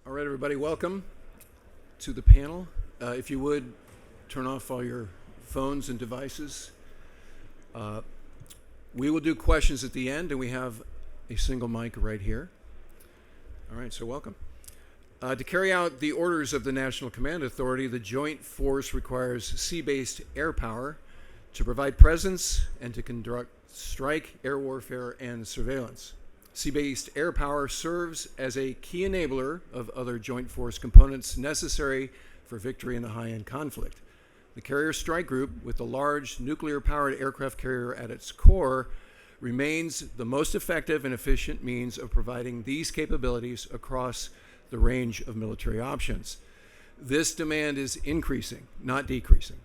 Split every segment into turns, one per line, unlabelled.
All right, everybody, welcome to the panel. If you would, turn off all your phones and devices. We will do questions at the end, and we have a single mic right here. All right, so welcome. To carry out the orders of the National Command Authority, the Joint Force requires sea-based air power to provide presence and to conduct strike, air warfare, and surveillance. Sea-based air power serves as a key enabler of other Joint Force components necessary for victory in a high-end conflict. The Carrier Strike Group, with the large nuclear-powered aircraft carrier at its core, remains the most effective and efficient means of providing these capabilities across the range of military options. This demand is increasing, not decreasing.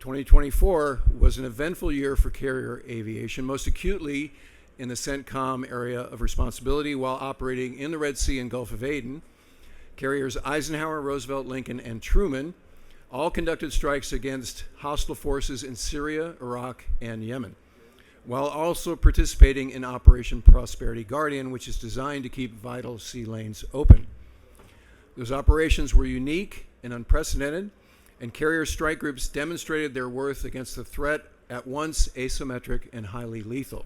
2024 was an eventful year for carrier aviation, most acutely in the CENTCOM area of responsibility while operating in the Red Sea and Gulf of Aden. Carriers Eisenhower, Roosevelt, Lincoln, and Truman all conducted strikes against hostile forces in Syria, Iraq, and Yemen, while also participating in Operation Prosperity Guardian, which is designed to keep vital sea lanes open. Those operations were unique and unprecedented, and carrier strike groups demonstrated their worth against a threat at once asymmetric and highly lethal.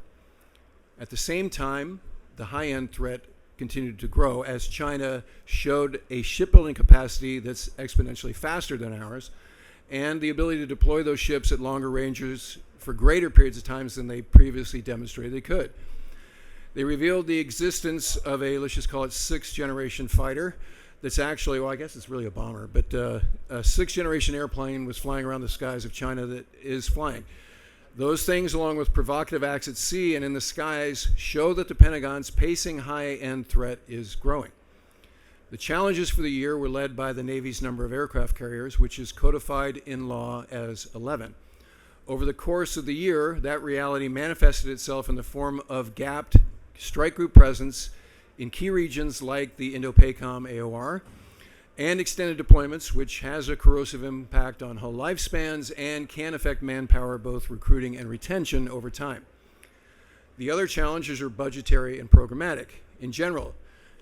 At the same time, the high-end threat continued to grow as China showed a shipbuilding capacity that's exponentially faster than ours and the ability to deploy those ships at longer ranges for greater periods of time than they previously demonstrated they could. They revealed the existence of a, let's just call it, sixth-generation fighter that's actually, well, I guess it's really a bomber, but a sixth-generation airplane was flying around the skies of China that is flying. Those things, along with provocative acts at sea and in the skies, show that the Pentagon's pacing high-end threat is growing. The challenges for the year were led by the Navy's number of aircraft carriers, which is codified in law as 11. Over the course of the year, that reality manifested itself in the form of gapped strike group presence in key regions like the Indo-PACOM AOR, and extended deployments, which has a corrosive impact on hull lifespans and can affect manpower, both recruiting and retention, over time. The other challenges are budgetary and programmatic. In general,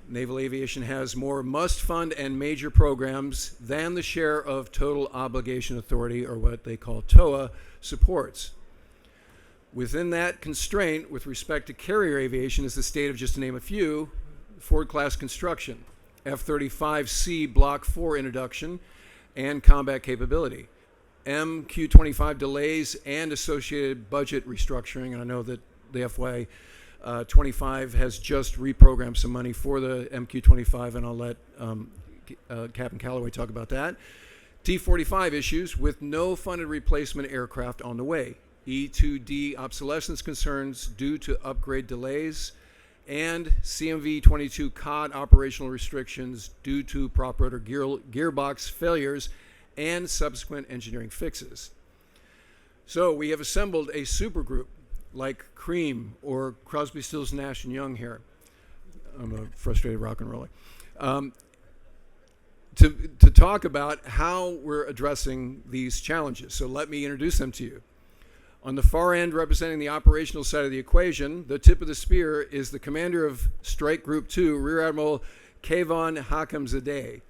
naval aviation has more must-fund and major programs than the share of total obligation authority, or what they call TOA, supports. Within that constraint, with respect to carrier aviation, is the state of, just to name a few, Ford-class construction, F-35C Block 4 introduction, and combat capability, MQ-25 delays and associated budget restructuring. And I know that the FY25 has just reprogrammed some money for the MQ-25, and I'll let Captain Calloway talk about that. T-45 issues with no funded replacement aircraft on the way, E-2D obsolescence concerns due to upgrade delays, and CMV-22 COD operational restrictions due to prop rotor gearbox failures and subsequent engineering fixes. So we have assembled a supergroup like Cream or Crosby, Stills, Nash & Young here. I'm a frustrated rock and roller. To talk about how we're addressing these challenges. So let me introduce them to you. On the far end, representing the operational side of the equation, the tip of the spear is the commander of Strike Group 2, Rear Admiral Kayvon Hakamzadeh.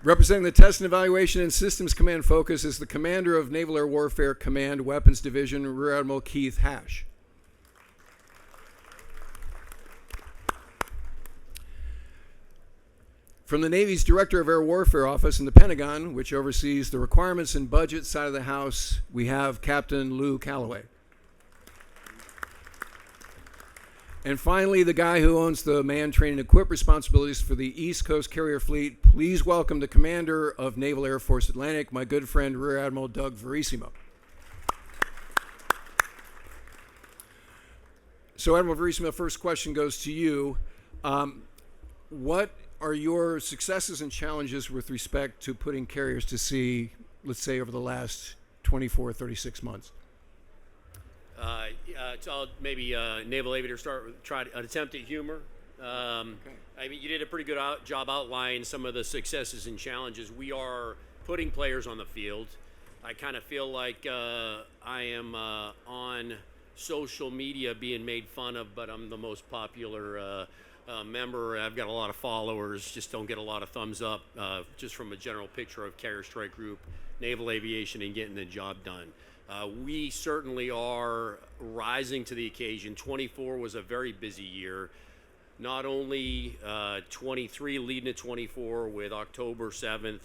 Representing the Test and Evaluation and Systems Command focus is the commander of Naval Air Warfare Command Weapons Division, Rear Admiral Keith Hash. From the Navy's Director of Air Warfare Office in the Pentagon, which oversees the requirements and budget side of the house, we have Captain Lou Calloway. And finally, the guy who owns the man, train, and equip responsibilities for the East Coast Carrier Fleet, please welcome the Commander of Naval Air Force Atlantic, my good friend, Rear Admiral Doug Verissimo. So, Admiral Verissimo, first question goes to you. What are your successes and challenges with respect to putting carriers to sea, let's say, over the last 24, 36 months?
I'll maybe Naval Aviator try an attempt at humor. I mean, you did a pretty good job outlining some of the successes and challenges. We are putting players on the field. I kind of feel like I am on social media being made fun of, but I'm the most popular member. I've got a lot of followers, just don't get a lot of thumbs up, just from a general picture of Carrier Strike Group, Naval Aviation, and getting the job done. We certainly are rising to the occasion. 24 was a very busy year. Not only 23 leading to 24 with October 7th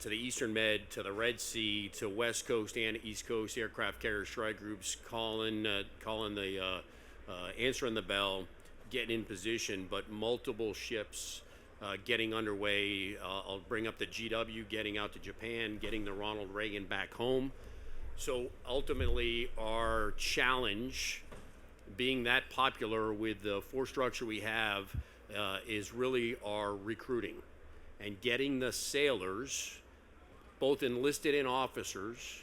to the Eastern Med, to the Red Sea, to West Coast and East Coast aircraft carrier strike groups calling the answering the bell, getting in position, but multiple ships getting underway. I'll bring up the GW getting out to Japan, getting the Ronald Reagan back home. So ultimately, our challenge, being that popular with the force structure we have, is really our recruiting and getting the sailors, both enlisted and officers.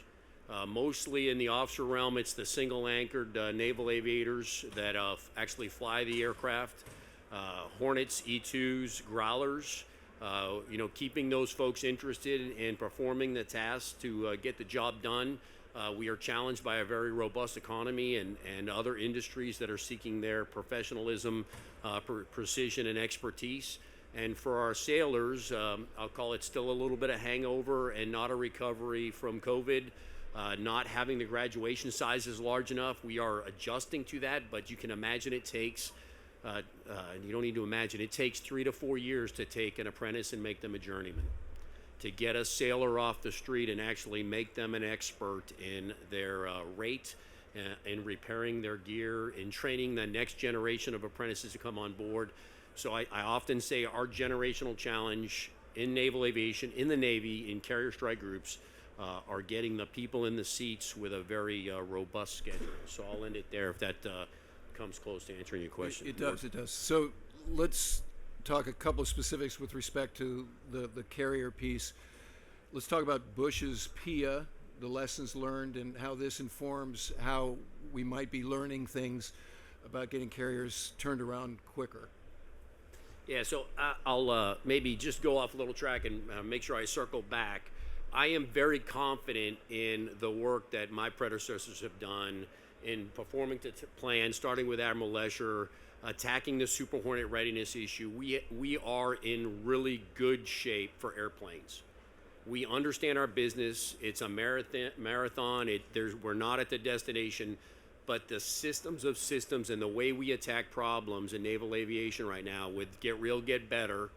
Mostly in the officer realm, it's the single anchored naval aviators that actually fly the aircraft, Hornets, E2s, Growlers, keeping those folks interested in performing the task to get the job done. We are challenged by a very robust economy and other industries that are seeking their professionalism, precision, and expertise. And for our sailors, I'll call it still a little bit of hangover and not a recovery from COVID. Not having the graduation sizes large enough. We are adjusting to that, but you can imagine it takes, you don't need to imagine, it takes 3 to 4 years to take an apprentice and make them a journeyman. To get a sailor off the street and actually make them an expert in their rate, in repairing their gear, in training the next generation of apprentices to come on board. So I often say our generational challenge in naval aviation, in the Navy, in carrier strike groups, are getting the people in the seats with a very robust schedule. So I'll end it there if that comes close to answering your question.
It does. So let's talk a couple of specifics with respect to the carrier piece. Let's talk about Bush's PIA, the lessons learned, and how this informs how we might be learning things about getting carriers turned around quicker.
Yeah, so I'll maybe just go off a little track and make sure I circle back. I am very confident in the work that my predecessors have done in performing to plan, starting with Admiral Lesher, attacking the Super Hornet readiness issue. We are in really good shape for airplanes. We understand our business. It's a marathon. We're not at the destination, but the systems of systems and the way we attack problems in naval aviation right now with get real, get better,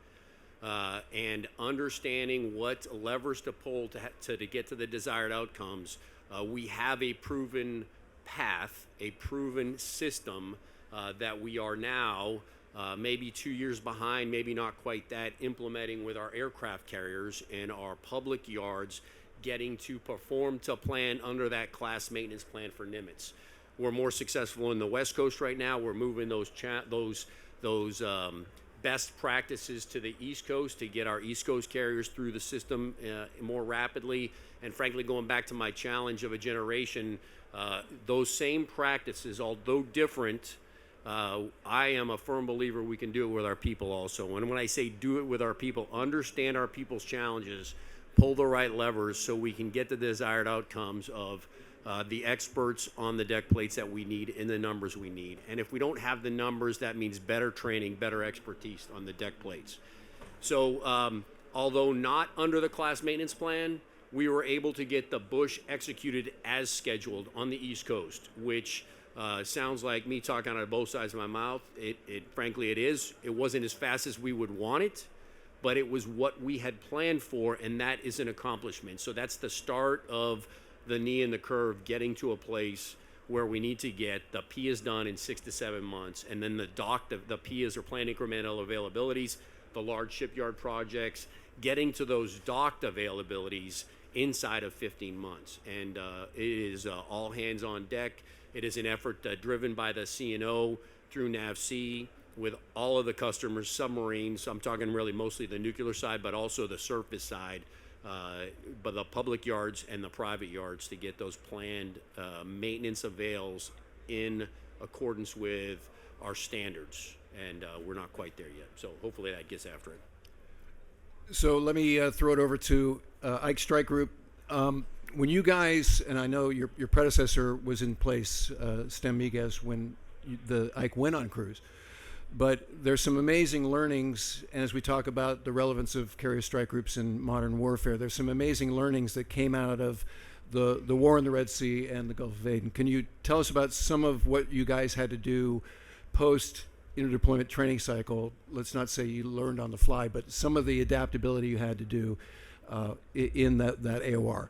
and understanding what levers to pull to get to the desired outcomes. We have a proven path, a proven system that we are now maybe 2 years behind, maybe not quite that, implementing with our aircraft carriers and our public yards, getting to perform to plan under that class maintenance plan for Nimitz. We're more successful in the West Coast right now. We're moving those best practices to the East Coast to get our East Coast carriers through the system more rapidly. And frankly, going back to my challenge of a generation, those same practices, although different, I am a firm believer we can do it with our people also. And when I say do it with our people, understand our people's challenges, pull the right levers so we can get the desired outcomes of the experts on the deck plates that we need in the numbers we need. And if we don't have the numbers, that means better training, better expertise on the deck plates. So although not under the class maintenance plan, we were able to get the Bush executed as scheduled on the East Coast, which sounds like me talking out of both sides of my mouth. Frankly, it is. It wasn't as fast as we would want it, but it was what we had planned for, and that is an accomplishment. So that's the start of the knee in the curve, getting to a place where we need to get the PIAs done in 6 to 7 months, and then the PIAs are planned incremental availabilities, the large shipyard projects, getting to those docked availabilities inside of 15 months. And it is all hands on deck. It is an effort driven by the CNO through NAVC with all of the customers, submarines. I'm talking really mostly the nuclear side, but also the surface side, but the public yards and the private yards to get those planned maintenance avails in accordance with our standards. And we're not quite there yet. So hopefully that gets after it.
So let me throw it over to Ike Strike Group. when you guys, and I know your predecessor was in place, Stem Miguez, when the Ike went on cruise, but there's some amazing learnings, and as we talk about the relevance of carrier strike groups in modern warfare, there's some amazing learnings that came out of the war in the Red Sea and the Gulf of Aden. Can you tell us about some of what you guys had to do post interdeployment training cycle? Let's not say you learned on the fly, but some of the adaptability you had to do in that AOR.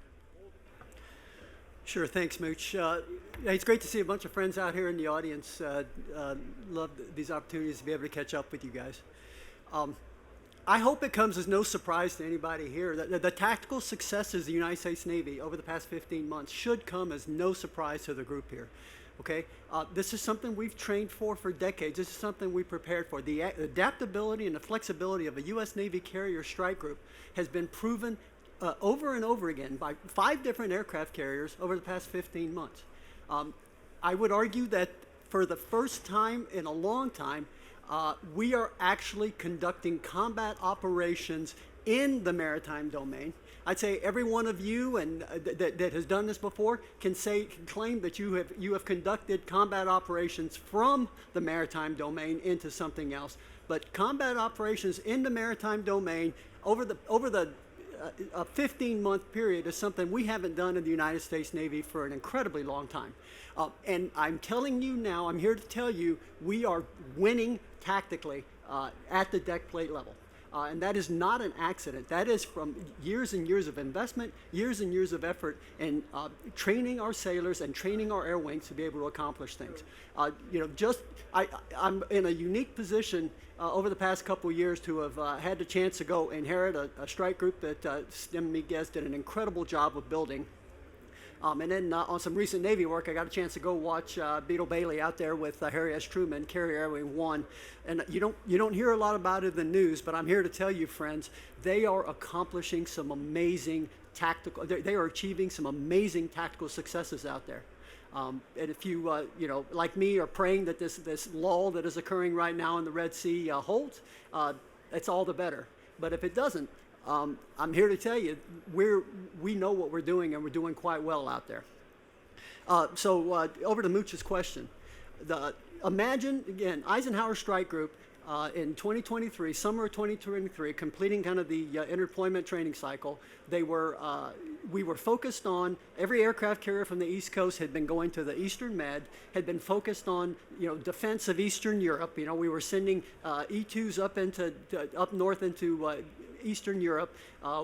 Sure, thanks, Mooch. It's great to see a bunch of friends out here in the audience. Love these opportunities to be able to catch up with you guys. I hope it comes as no surprise to anybody here that the tactical successes of the United States Navy over the past 15 months should come as no surprise to the group here. Okay, this is something we've trained for decades. This is something we prepared for. The adaptability and the flexibility of a U.S. Navy carrier strike group has been proven over and over again by 5 different aircraft carriers over the past 15 months. I would argue that for the first time in a long time, we are actually conducting combat operations in the maritime domain. I'd say every one of you and that has done this before can claim that you have conducted combat operations from the maritime domain into something else. But combat operations in the maritime domain over the a 15-month period is something we haven't done in the United States Navy for an incredibly long time. And I'm telling you now, I'm here to tell you, we are winning tactically at the deck plate level. And that is not an accident. That is from years and years of investment, years and years of effort in training our sailors and training our air wings to be able to accomplish things. I'm in a unique position over the past couple of years to have had the chance to go inherit a strike group that Stem Miguez did an incredible job of building. And then on some recent Navy work, I got a chance to go watch Beetle Bailey out there with Harry S. Truman, Carrier Air Wing 1. And you don't hear a lot about it in the news, but I'm here to tell you, friends, they are accomplishing some amazing they are achieving some amazing tactical successes out there. And if you, like me, are praying that this lull that is occurring right now in the Red Sea holds, it's all the better. But if it doesn't, I'm here to tell you, we know what we're doing, and we're doing quite well out there. So over to Mooch's question. Imagine, again, Eisenhower Strike Group in 2023, summer of 2023, completing kind of the interdeployment training cycle. We were focused on, every aircraft carrier from the East Coast had been going to the Eastern Med, had been focused on, defense of Eastern Europe. We were sending E-2s up north into Eastern Europe.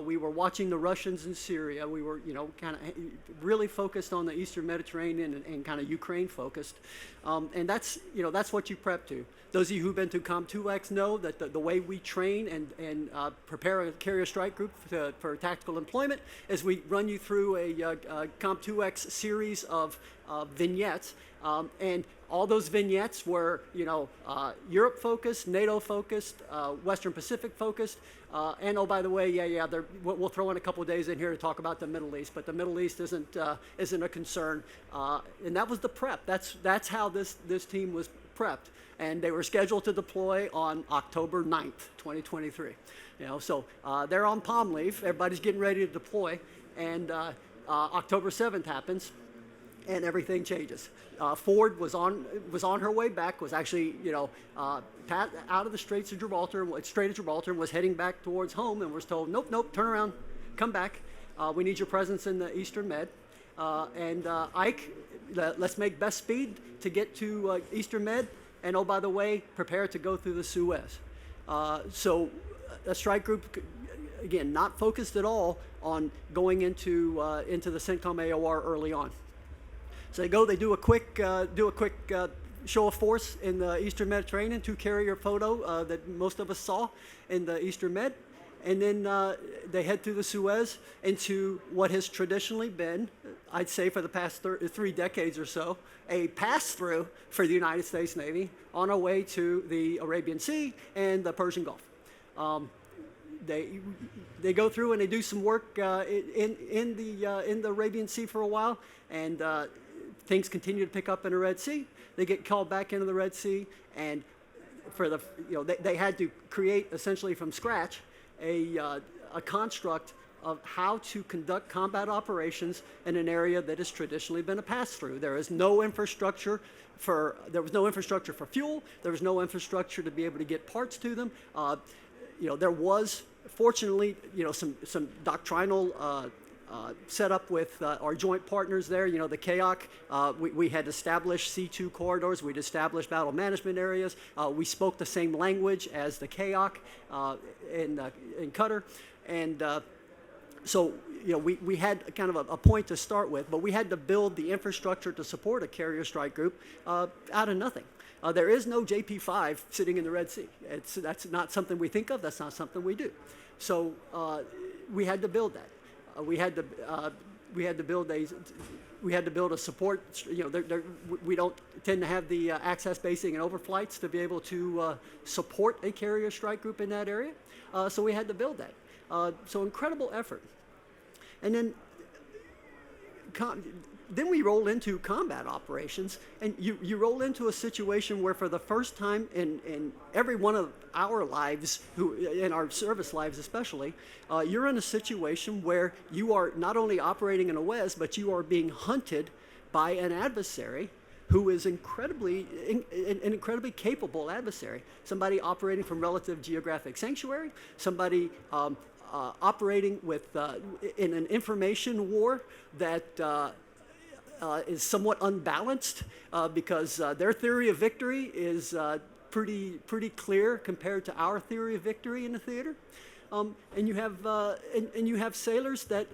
We were watching the Russians in Syria. We were, kind of really focused on the Eastern Mediterranean and kind of Ukraine focused. And that's what you prep to. Those of you who've been to COM2X know that the way we train and prepare a carrier strike group for tactical employment is we run you through a COM2X series of vignettes. And all those vignettes were, Europe focused, NATO focused, Western Pacific focused, and oh, by the way, we'll throw in a couple of days in here to talk about the Middle East, but the Middle East isn't a concern, and that was the prep. That's how this team was prepped, and they were scheduled to deploy on October 9th, 2023. So they're on palm leaf. Everybody's getting ready to deploy, and October 7th happens. And everything changes. Ford was on her way back. Was actually, out of the Strait of Gibraltar, and was heading back towards home. And was told, nope, turn around, come back. We need your presence in the Eastern Med. And Ike, let's make best speed to get to Eastern Med. And oh, by the way, prepare to go through the Suez. So a strike group, again, not focused at all on going into the CENTCOM AOR early on. So they do a quick show of force in the Eastern Mediterranean, 2-carrier photo that most of us saw in the Eastern Med, and then they head through the Suez into what has traditionally been, I'd say for the past 3 decades or so, a pass-through for the United States Navy on our way to the Arabian Sea and the Persian Gulf. They go through and they do some work in the Arabian Sea for a while, and things continue to pick up in the Red Sea. They get called back into the Red Sea, and they had to create essentially from scratch a construct of how to conduct combat operations in an area that has traditionally been a pass-through. There was no infrastructure for fuel. There was no infrastructure to be able to get parts to them. There was, fortunately, some doctrinal set up with our joint partners there. The CAOC, we had established C2 corridors. We'd established battle management areas. We spoke the same language as the CAOC in Qatar. And so we had kind of a point to start with, but we had to build the infrastructure to support a carrier strike group out of nothing. There is no JP-5 sitting in the Red Sea. That's not something we think of. That's not something we do. So we had to build that. We had to build a support. We don't tend to have the access basing and overflights to be able to support a carrier strike group in that area. So we had to build that. So incredible effort. And then we roll into combat operations, and you roll into a situation where for the first time in every one of our lives, in our service lives especially, you're in a situation where you are not only operating in a WES, but you are being hunted by an adversary who is an incredibly capable adversary, somebody operating from relative geographic sanctuary, somebody operating in an information war that is somewhat unbalanced because their theory of victory is pretty clear compared to our theory of victory in the theater, and you have sailors that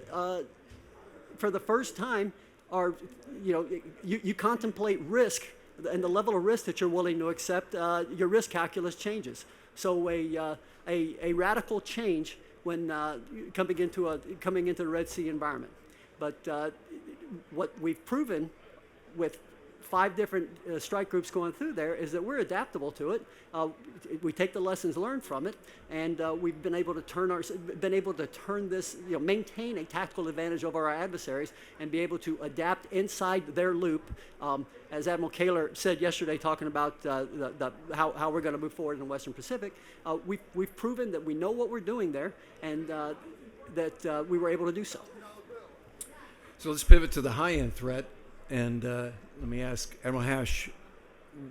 for the first time are you contemplate risk and the level of risk that you're willing to accept. Your risk calculus changes. So a radical change when coming into the Red Sea environment, but what we've proven with 5 different strike groups going through there is that we're adaptable to it. We take the lessons learned from it, and we've been able to turn this, maintain a tactical advantage over our adversaries, and be able to adapt inside their loop. As Admiral Kaler said yesterday, talking about how we're going to move forward in the Western Pacific, we've proven that we know what we're doing there, and that we were able to do so.
So let's pivot to the high-end threat, and let me ask Admiral Hash,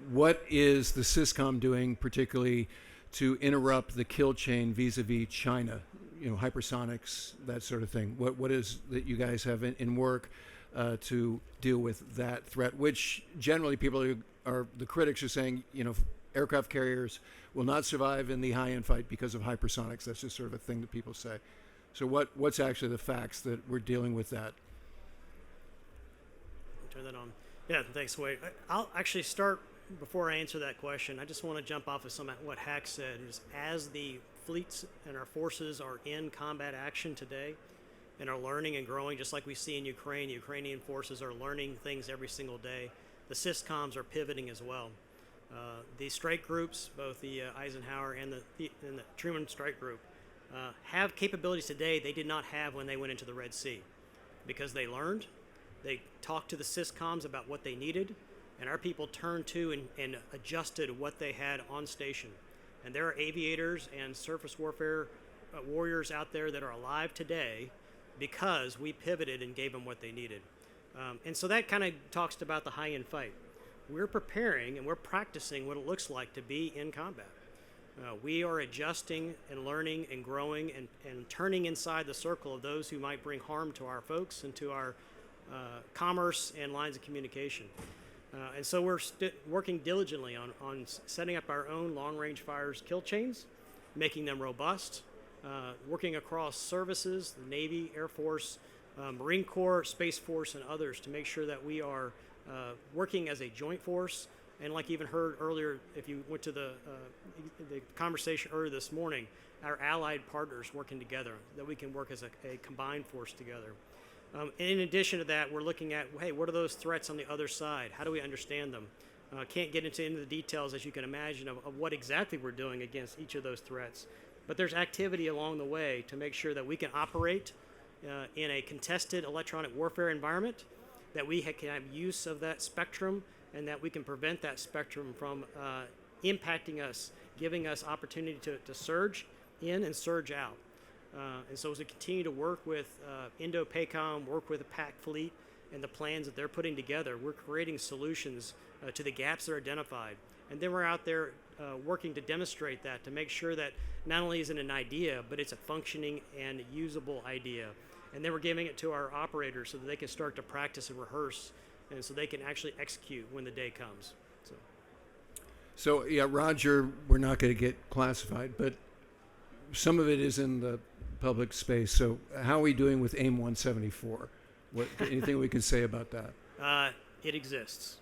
what is the CENTCOM doing particularly to interrupt the kill chain vis-a-vis China, hypersonics, that sort of thing? What is that you guys have in work to deal with that threat, which generally people the critics are saying, aircraft carriers will not survive in the high-end fight because of hypersonics. That's just sort of a thing that people say. So what's actually the facts that we're dealing with that?
Turn that on. Yeah, thanks, Wade. I'll actually start, before I answer that question, I just want to jump off of some of what Hack said, is as the fleets and our forces are in combat action today and are learning and growing, just like we see in Ukraine, Ukrainian forces are learning things every single day. The CENTCOMs are pivoting as well. The strike groups, both the Eisenhower and the Truman strike group, have capabilities today they did not have when they went into the Red Sea, because they learned. They talked to the CENTCOMs about what they needed, and our people turned to and adjusted what they had on station. And there are aviators and surface warfare warriors out there that are alive today because we pivoted and gave them what they needed. And so that kind of talks about the high-end fight. We're preparing and we're practicing what it looks like to be in combat. We are adjusting and learning and growing and turning inside the circle of those who might bring harm to our folks and to our commerce and lines of communication. And so we're working diligently on setting up our own long-range fires kill chains, making them robust, working across services, the Navy, Air Force, Marine Corps, Space Force, and others to make sure that we are working as a joint force. And like you even heard earlier, if you went to the conversation earlier this morning, our allied partners working together, that we can work as a combined force together. In addition to that, we're looking at, hey, what are those threats on the other side? How do we understand them? Can't get into the details, as you can imagine, of what exactly we're doing against each of those threats. But there's activity along the way to make sure that we can operate in a contested electronic warfare environment, that we can have use of that spectrum, and that we can prevent that spectrum from impacting us, giving us opportunity to surge in and surge out. And so as we continue to work with Indo-PACOM, work with the PAC fleet and the plans that they're putting together, we're creating solutions to the gaps that are identified. And then we're out there working to demonstrate that, to make sure that not only is it an idea, but it's a functioning and usable idea. And then we're giving it to our operators so that they can start to practice and rehearse, and so they can actually execute when the day comes.
So yeah, Roger, we're not going to get classified, but some of it is in the public space. So how are we doing with AIM 174? What, anything we can say about that?
It exists.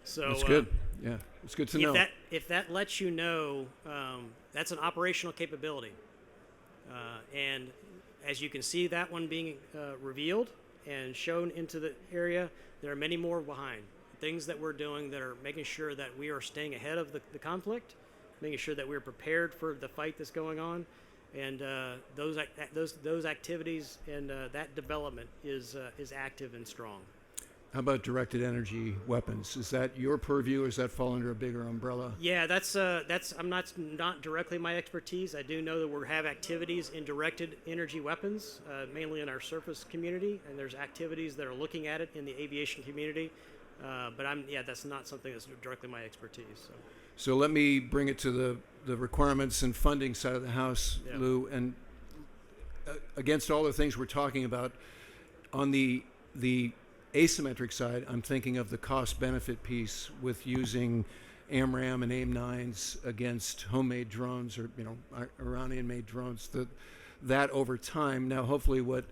So
that's good. Yeah, it's good to know.
If that lets you know, that's an operational capability. And as you can see that one being revealed and shown into the area, there are many more behind. Things that we're doing that are making sure that we are staying ahead of the conflict, making sure that we're prepared for the fight that's going on, and those activities and that development is active and strong.
How about directed energy weapons? Is that your purview, or does that fall under a bigger umbrella?
Yeah, that's I'm not directly my expertise. I do know that we have activities in directed energy weapons, mainly in our surface community, and there's activities that are looking at it in the aviation community. But that's not something that's directly my expertise.
So let me bring it to the requirements and funding side of the house,
Yeah.
Lou. And against all the things we're talking about, on the asymmetric side, I'm thinking of the cost-benefit piece with using AMRAAM and AIM-9s against homemade drones, or Iranian-made drones. That over time. Now, hopefully, what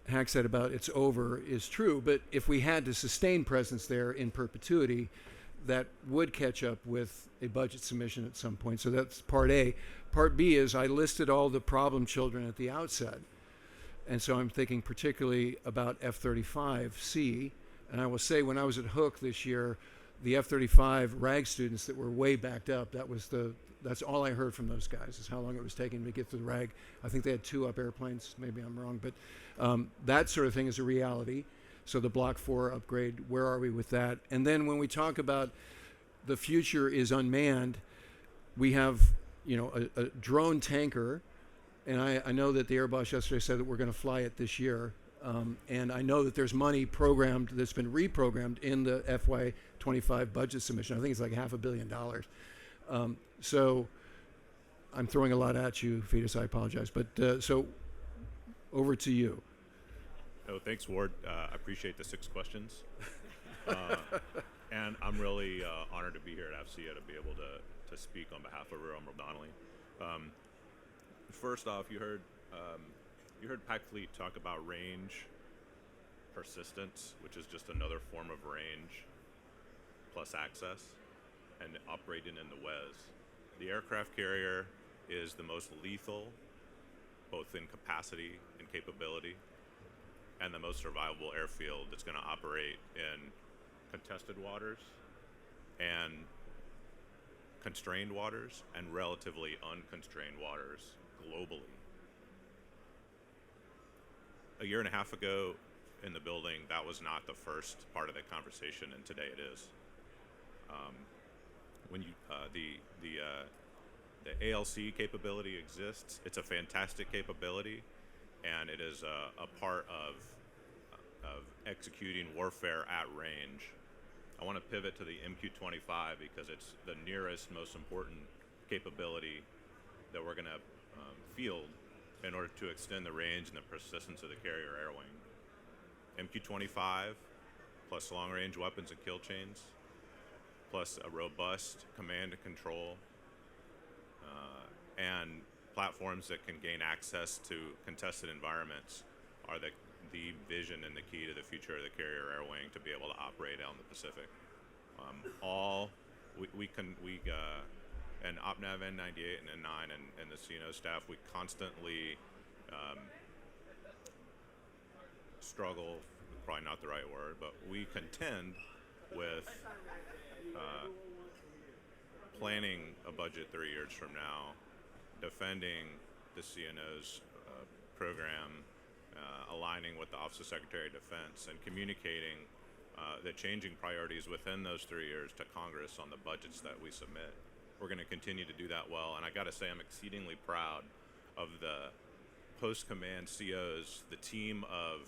Hack said about it's over is true, but if we had to sustain presence there in perpetuity, that would catch up with a budget submission at some point. So that's part A. Part B is I listed all the problem children at the outset. And so I'm thinking particularly about F-35C. And I will say, when I was at Hook this year, the F-35 RAG students that were way backed up, that's all I heard from those guys, is how long it was taking to get to the RAG. I think they had 2 up airplanes. Maybe I'm wrong. But that sort of thing is a reality. So the Block 4 upgrade, where are we with that? And then when we talk about the future is unmanned, we have a drone tanker. And I know that the Airbus yesterday said that we're going to fly it this year. And I know that there's money programmed that's been reprogrammed in the FY25 budget submission. I think it's like $500 million. So I'm throwing a lot at you, Fetus. I apologize. But so over to you.
Oh, thanks, Ward. I appreciate the 6 questions. And I'm really honored to be here at AFCEA to be able to speak on behalf of Rear Admiral Donnelly. First off, you heard PAC Fleet talk about range persistence, which is just another form of range plus access, and operating in the WES. The aircraft carrier is the most lethal, both in capacity and capability, and the most survivable airfield that's going to operate in contested waters and constrained waters and relatively unconstrained waters globally. A year and a half ago in the building, that was not the first part of the conversation, and today it is. When you the ALC capability exists, it's a fantastic capability, and it is a part of executing warfare at range. I want to pivot to the MQ-25 because it's the nearest, most important capability that we're going to field in order to extend the range and the persistence of the carrier air wing. MQ-25 plus long-range weapons and kill chains, plus a robust command and control, and platforms that can gain access to contested environments are the vision and the key to the future of the carrier air wing to be able to operate out in the Pacific. And OpNav N98 and N9 and the CNO staff, we constantly struggle, probably not the right word, but we contend with planning a budget 3 years from now, defending the CNO's program, aligning with the Office of Secretary of Defense, and communicating the changing priorities within those 3 years to Congress on the budgets that we submit. We're going to continue to do that well, and I got to say I'm exceedingly proud of the post-command COs, the team of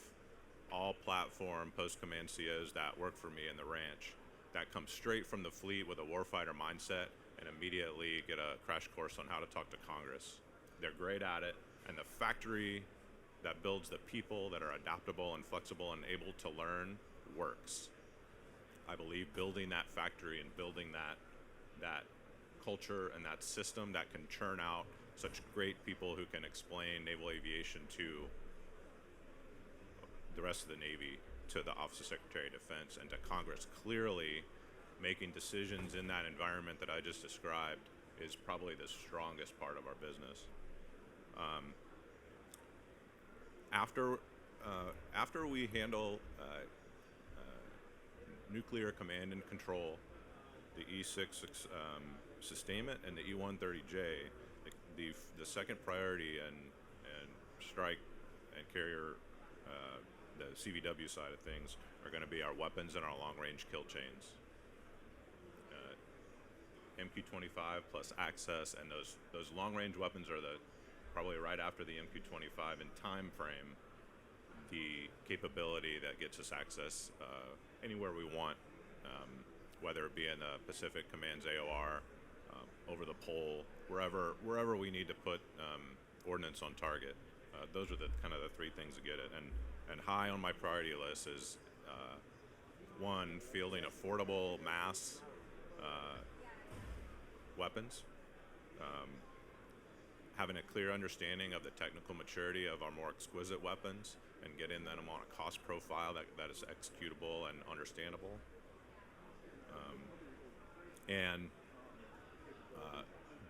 all platform post-command COs that work for me in the ranch, that come straight from the fleet with a warfighter mindset and immediately get a crash course on how to talk to Congress. They're great at it, and the factory that builds the people that are adaptable and flexible and able to learn works. I believe building that factory and building that culture and that system that can churn out such great people who can explain naval aviation to the rest of the Navy, to the Office of Secretary of Defense, and to Congress clearly making decisions in that environment that I just described is probably the strongest part of our business. After we handle nuclear command and control, the E6 sustainment and the E130J, the second priority and strike and carrier, the CVW side of things, are going to be our weapons and our long-range kill chains. MQ-25 plus access, and those long-range weapons are probably right after the MQ-25 in time frame, the capability that gets us access anywhere we want, whether it be in the Pacific Command's AOR, over the pole, wherever we need to put ordnance on target. Those are the kind of the three things to get it. And high on my priority list is one, fielding affordable mass weapons, having a clear understanding of the technical maturity of our more exquisite weapons, and getting them on a cost profile that is executable and understandable, and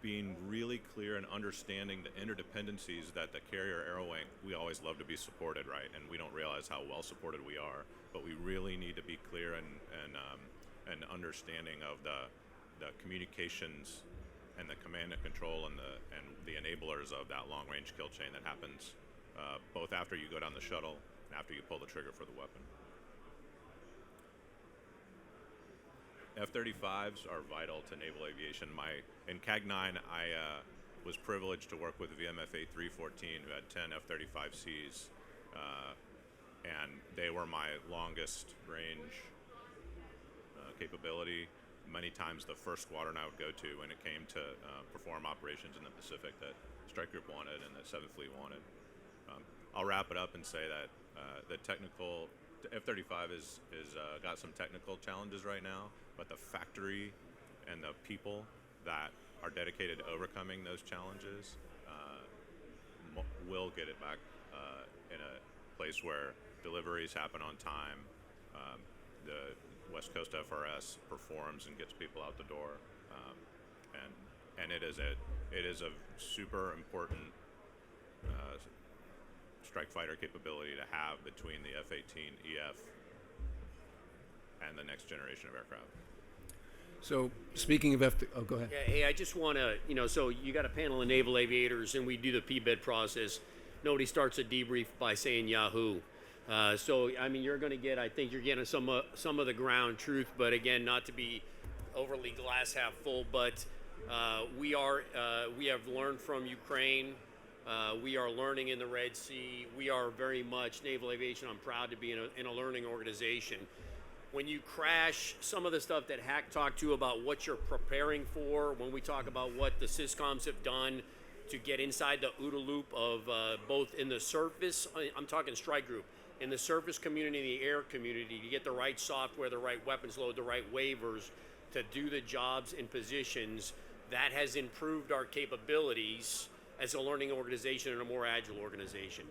being really clear and understanding the interdependencies that the carrier aero wing, we always love to be supported, right? And we don't realize how well supported we are, but we really need to be clear and understanding of the communications and the command and control and the enablers of that long-range kill chain that happens both after you go down the shuttle and after you pull the trigger for the weapon. F-35s are vital to naval aviation. In CAG-9, I was privileged to work with VMFA 314, who had 10 F-35Cs, and they were my longest range capability. Many times the first squadron I would go to when it came to perform operations in the Pacific that Strike Group wanted and that 7th Fleet wanted. I'll wrap it up and say that the F-35 is got some technical challenges right now, but the factory and the people that are dedicated to overcoming those challenges will get it back in a place where deliveries happen on time. The West Coast FRS performs and gets people out the door, and it is a super important strike fighter capability to have between the F-18 EF and the next generation of aircraft.
So speaking of go ahead.
Yeah, hey, I just want to, so you got a panel of naval aviators, and we do the PBED process. Nobody starts a debrief by saying Yahoo. So I mean, you're going to get, I think you're getting some of the ground truth, but again, not to be overly glass half full, but we have learned from Ukraine. We are learning in the Red Sea. We are very much naval aviation. I'm proud to be in a learning organization. When you crash, some of the stuff that Hack talked to about what you're preparing for, when we talk about what the SysComs have done to get inside the OODA loop of both in the surface, I'm talking strike group, in the surface community, the air community, to get the right software, the right weapons load, the right waivers to do the jobs and positions, that has improved our capabilities as a learning organization and a more agile organization.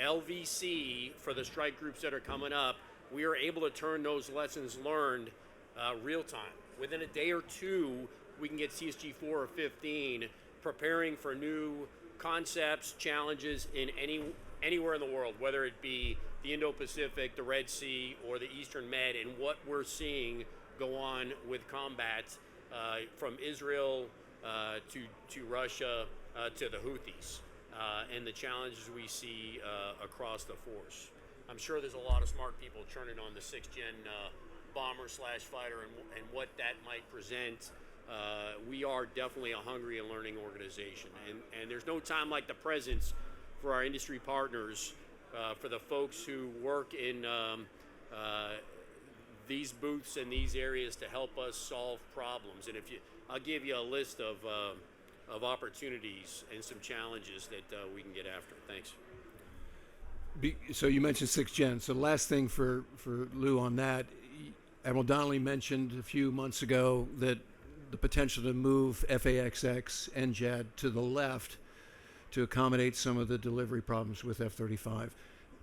LVC, for the strike groups that are coming up, we are able to turn those lessons learned real time. Within a day or two, we can get CSG 4 or 15 preparing for new concepts, challenges in anywhere in the world, whether it be the Indo-Pacific, the Red Sea, or the Eastern Med, and what we're seeing go on with combat from Israel to Russia to the Houthis, and the challenges we see across the force. I'm sure there's a lot of smart people churning on the 6th-gen bomber/fighter and what that might present. We are definitely a hungry and learning organization, and there's no time like the present for our industry partners, for the folks who work in these booths and these areas to help us solve problems. And I'll give you a list of opportunities and some challenges that we can get after. Thanks.
So you mentioned 6th Gen. So the last thing for Lou on that, Admiral Donnelly mentioned a few months ago that the potential to move FAXX NJAD to the left to accommodate some of the delivery problems with F-35.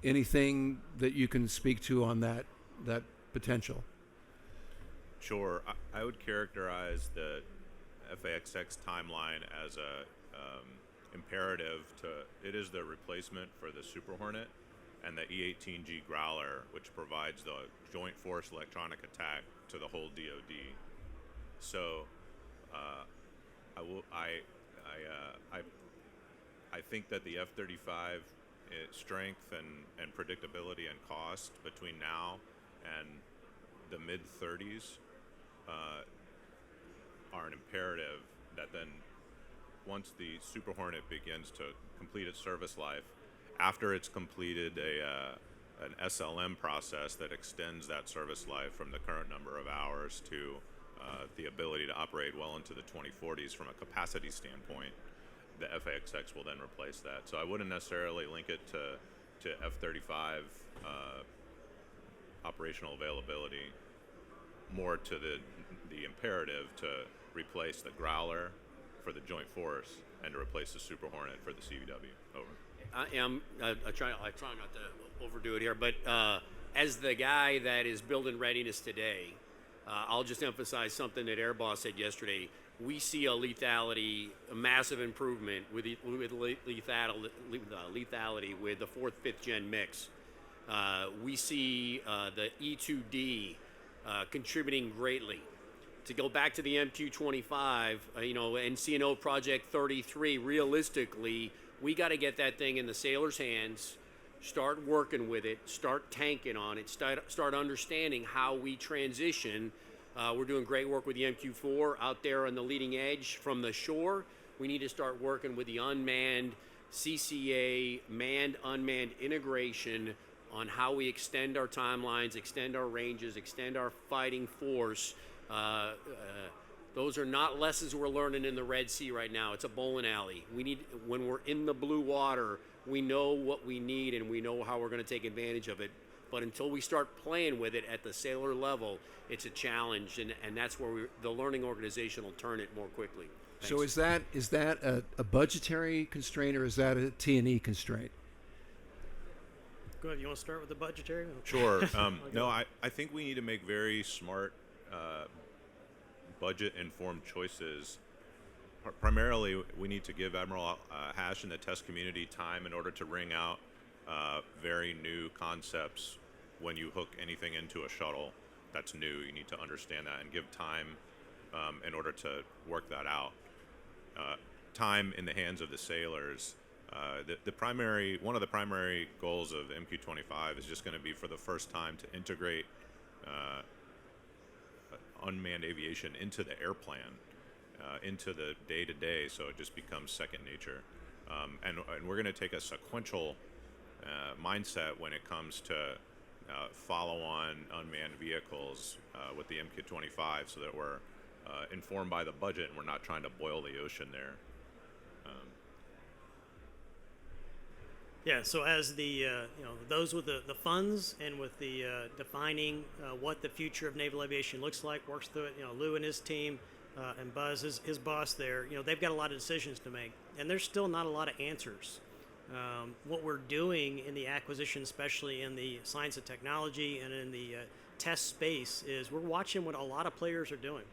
Anything that you can speak to on that potential?
Sure. I would characterize the FAXX timeline as a imperative it is the replacement for the Super Hornet and the E-18G Growler, which provides the Joint Force Electronic Attack to the whole DoD. So, I think that the F-35 strength and predictability and cost between now and the mid-30s are an imperative that then once the Super Hornet begins to complete its service life, after it's completed an SLM process that extends that service life from the current number of hours to the ability to operate well into the 2040s from a capacity standpoint, the FAXX will then replace that. So I wouldn't necessarily link it to F-35 operational availability, more to the imperative to replace the Growler for the Joint Force and to replace the Super Hornet for the CVW. Over.
I try not to overdo it here, but as the guy that is building readiness today, I'll just emphasize something that Air Boss said yesterday. We see a massive improvement with lethality with the 4th, 5th gen mix. We see the E2D contributing greatly. To go back to the MQ-25, NCNO Project 33, realistically, we got to get that thing in the sailors' hands, start working with it, start tanking on it, start understanding how we transition. We're doing great work with the MQ-4 out there on the leading edge from the shore. We need to start working with the unmanned CCA, manned-unmanned integration on how we extend our timelines, extend our ranges, extend our fighting force. Those are not lessons we're learning in the Red Sea right now. It's a bowling alley. When we're in the blue water, we know what we need and we know how we're going to take advantage of it. But until we start playing with it at the sailor level, it's a challenge, and that's where the learning organization will turn it more quickly. Thanks.
So is that a budgetary constraint or is that a T&E constraint?
Go ahead. You want to start with the budgetary?
Sure. No, I think we need to make very smart budget-informed choices. Primarily, we need to give Admiral Hash and the test community time in order to wring out very new concepts. When you hook anything into a shuttle that's new, you need to understand that and give time in order to work that out. Time in the hands of the sailors. One of the primary goals of MQ-25 is just going to be for the first time to integrate unmanned aviation into the air plan, into the day-to-day, so it just becomes second nature. And we're going to take a sequential mindset when it comes to follow-on unmanned vehicles with the MQ-25, so that we're informed by the budget and we're not trying to boil the ocean there.
Yeah, so as those with the funds and with the defining what the future of naval aviation looks like, works through it. Lou and his team and Buzz, his boss there, they've got a lot of decisions to make, and there's still not a lot of answers. What we're doing in the acquisition, especially in the science and technology and in the test space, is we're watching what a lot of players are doing.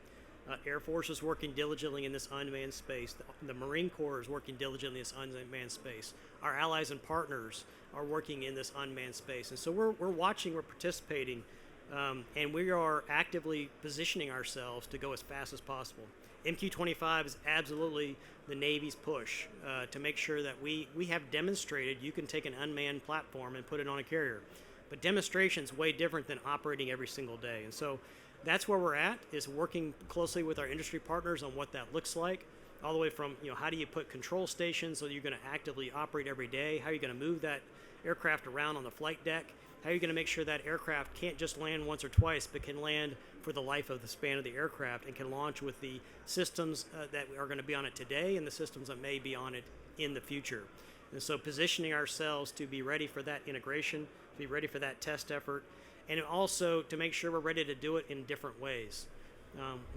Air Force is working diligently in this unmanned space. The Marine Corps is working diligently in this unmanned space. Our allies and partners are working in this unmanned space. And so we're watching, we're participating, and we are actively positioning ourselves to go as fast as possible. MQ-25 is absolutely the Navy's push to make sure that we have demonstrated you can take an unmanned platform and put it on a carrier. But demonstration is way different than operating every single day. And so that's where we're at, is working closely with our industry partners on what that looks like. all the way from, how do you put control stations so you're going to actively operate every day? How are you going to move that aircraft around on the flight deck? How are you going to make sure that aircraft can't just land once or twice, but can land for the life of the span of the aircraft and can launch with the systems that are going to be on it today and the systems that may be on it in the future? And so positioning ourselves to be ready for that integration, to be ready for that test effort, and also to make sure we're ready to do it in different ways.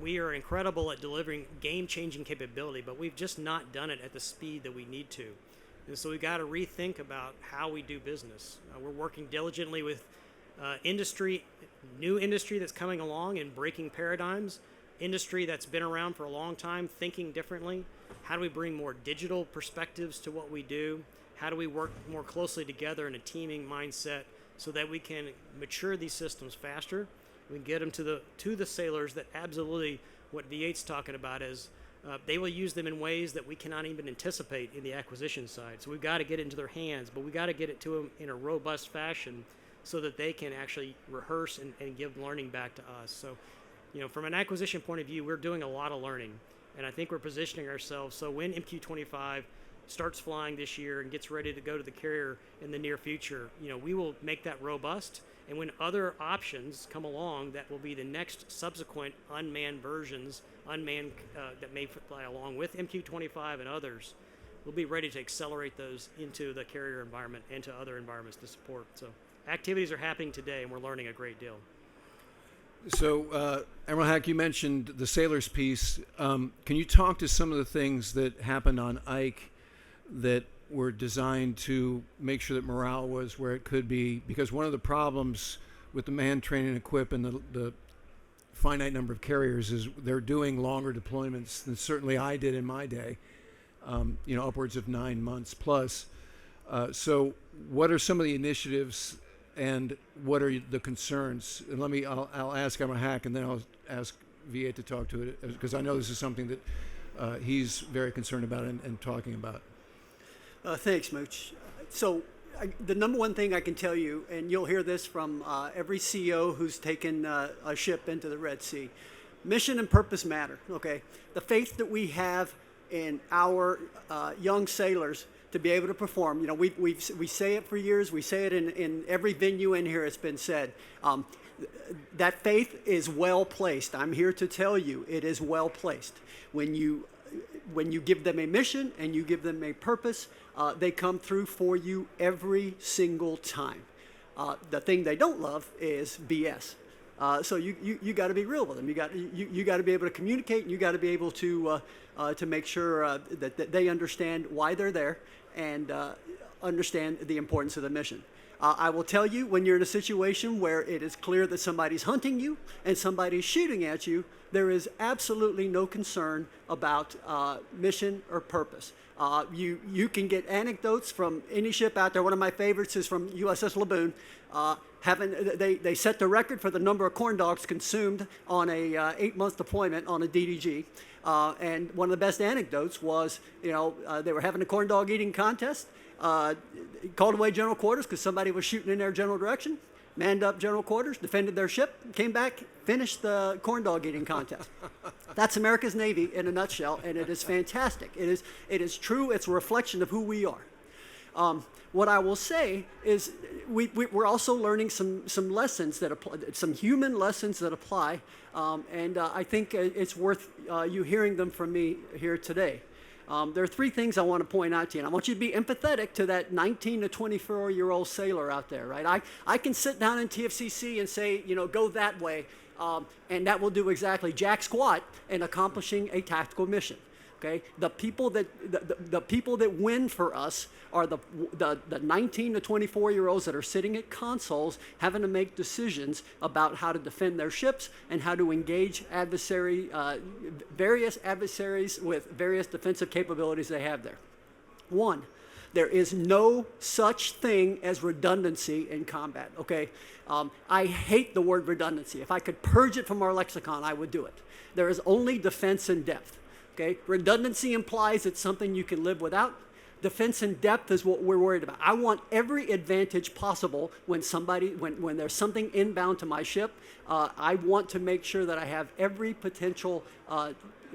We are incredible at delivering game-changing capability, but we've just not done it at the speed that we need to. And so we've got to rethink about how we do business. We're working diligently with new industry that's coming along and breaking paradigms, industry that's been around for a long time, thinking differently. How do we bring more digital perspectives to what we do? How do we work more closely together in a teaming mindset so that we can mature these systems faster? We can get them to the sailors that absolutely what V8's talking about is they will use them in ways that we cannot even anticipate in the acquisition side. So we've got to get it into their hands, but we've got to get it to them in a robust fashion so that they can actually rehearse and give learning back to us. So, from an acquisition point of view, we're doing a lot of learning, and I think we're positioning ourselves so when MQ-25 starts flying this year and gets ready to go to the carrier in the near future, we will make that robust. And when other options come along, that will be the next subsequent unmanned versions, that may fly along with MQ-25 and others, we'll be ready to accelerate those into the carrier environment and to other environments to support. So activities are happening today, and we're learning a great deal.
So, Admiral Hack, you mentioned the sailors piece. Can you talk to some of the things that happened on Ike that were designed to make sure that morale was where it could be? Because one of the problems with the man, train, and equip and the finite number of carriers is they're doing longer deployments than certainly I did in my day, upwards of 9 months plus. So what are some of the initiatives and what are the concerns? And I'll ask Admiral Hack and then I'll ask VA to talk to it because I know this is something that he's very concerned about and talking about.
Thanks, Mooch. So the number one thing I can tell you, and you'll hear this from every CEO who's taken a ship into the Red Sea, mission and purpose matter, okay? The faith that we have in our young sailors to be able to perform, we say it for years, we say it in every venue in here, it's been said. That faith is well placed. I'm here to tell you it is well placed. When you give them a mission and you give them a purpose, they come through for you every single time. The thing they don't love is BS. So you got to be real with them. You got to be able to communicate, and you got to be able to make sure that they understand why they're there and understand the importance of the mission. I will tell you, when you're in a situation where it is clear that somebody's hunting you and somebody's shooting at you, there is absolutely no concern about mission or purpose. You can get anecdotes from any ship out there. One of my favorites is from USS Laboon. They set the record for the number of corn dogs consumed on a 8-month deployment on a DDG. And one of the best anecdotes was, they were having a corn dog eating contest. Called away general quarters because somebody was shooting in their general direction. Manned up general quarters, defended their ship, came back, finished the corn dog eating contest. That's America's Navy in a nutshell, and it is fantastic. It is true. It's a reflection of who we are. What I will say is we're also learning some lessons that apply, some human lessons that apply, and I think it's worth you hearing them from me here today. There are 3 things I want to point out to you, and I want you to be empathetic to that 19 to 24-year-old sailor out there, right? I can sit down in TFCC and say, go that way, and that will do exactly jack squat in accomplishing a tactical mission. Okay, the people that win for us are the 19 to 24-year-olds that are sitting at consoles having to make decisions about how to defend their ships and how to engage various adversaries with various defensive capabilities they have there. 1, there is no such thing as redundancy in combat, okay? I hate the word redundancy. If I could purge it from our lexicon, I would do it. There is only defense in depth. Okay, redundancy implies it's something you can live without. defense in depth is what we're worried about. I want every advantage possible when there's something inbound to my ship. I want to make sure that I have every potential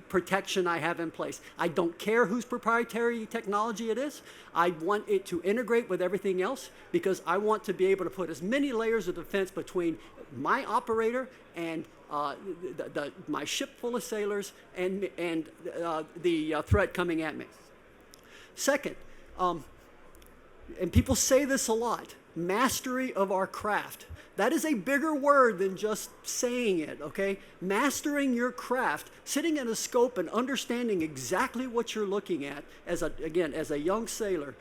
protection I have in place. I don't care whose proprietary technology it is. I want it to integrate with everything else because I want to be able to put as many layers of defense between my operator and my ship full of sailors and the threat coming at me. Second, and people say this a lot, mastery of our craft. That is a bigger word than just saying it, okay? Mastering your craft, sitting in a scope and understanding exactly what you're looking at as a young sailor